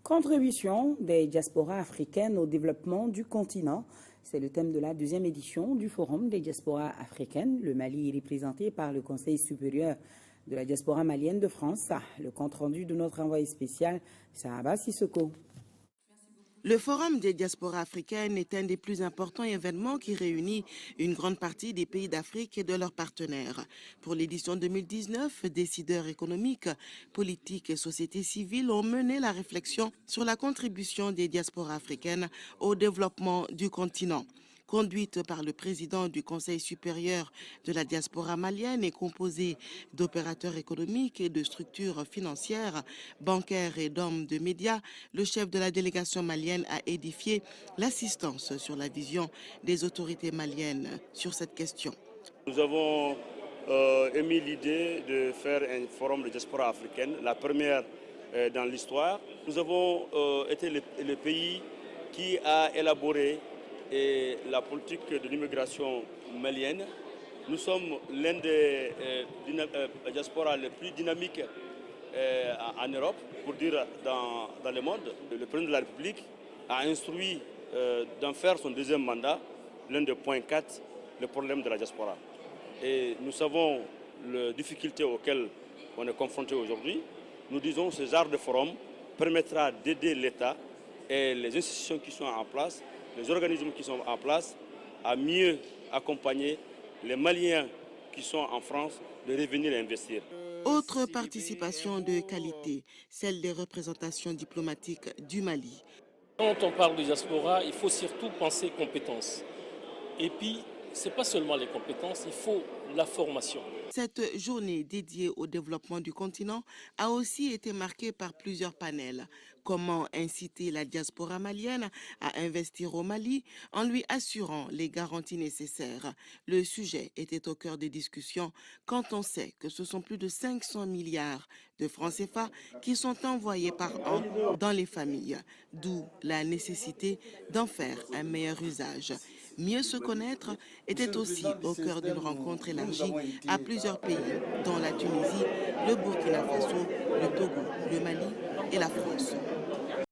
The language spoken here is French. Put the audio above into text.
Contribution des diasporas africaines au développement du continent. C'est le thème de la deuxième édition du Forum des diasporas africaines. Le Mali est représenté par le Conseil supérieur de la diaspora malienne de France. Le compte-rendu de notre envoyé spécial, Sahaba Sissoko. Le Forum des diasporas africaines est un des plus importants événements qui réunit une grande partie des pays d'Afrique et de leurs partenaires. Pour l'édition 2019, décideurs économiques, politiques et sociétés civiles ont mené la réflexion sur la contribution des diasporas africaines au développement du continent. Conduite par le président du Conseil supérieur de la diaspora malienne et composée d'opérateurs économiques et de structures financières, bancaires et d'hommes de médias, le chef de la délégation malienne a édifié l'assistance sur la vision des autorités maliennes sur cette question. Nous avons émis l'idée de faire un forum de diaspora africaine, la première dans l'histoire. Nous avons été le pays qui a élaboré la politique de l'immigration malienne. Nous sommes l'un des diasporas les plus dynamiques en Europe, pour dire dans le monde. Le président de la République a instruit d'en faire son deuxième mandat, l'un des points 4, le problème de la diaspora. Et nous savons les difficultés auxquelles on est confronté aujourd'hui. Nous disons que ce genre de forum permettra d'aider l'État et les institutions qui sont en place, les organismes qui sont en place, à mieux accompagner les Maliens qui sont en France de revenir et investir. Autre participation de qualité, celle des représentations diplomatiques du Mali. Quand on parle de diaspora, il faut surtout penser compétences. Et puis, ce n'est pas seulement les compétences, il faut la formation. Cette journée dédiée au développement du continent a aussi été marquée par plusieurs panels. Comment inciter la diaspora malienne à investir au Mali en lui assurant les garanties nécessaires? Le sujet était au cœur des discussions quand on sait que ce sont plus de 500 milliards de francs CFA qui sont envoyés par an dans les familles, d'où la nécessité d'en faire un meilleur usage. Mieux se connaître était aussi au cœur d'une rencontre élargie à plusieurs pays, dont la Tunisie, le Burkina Faso, le Togo, le Mali et la France.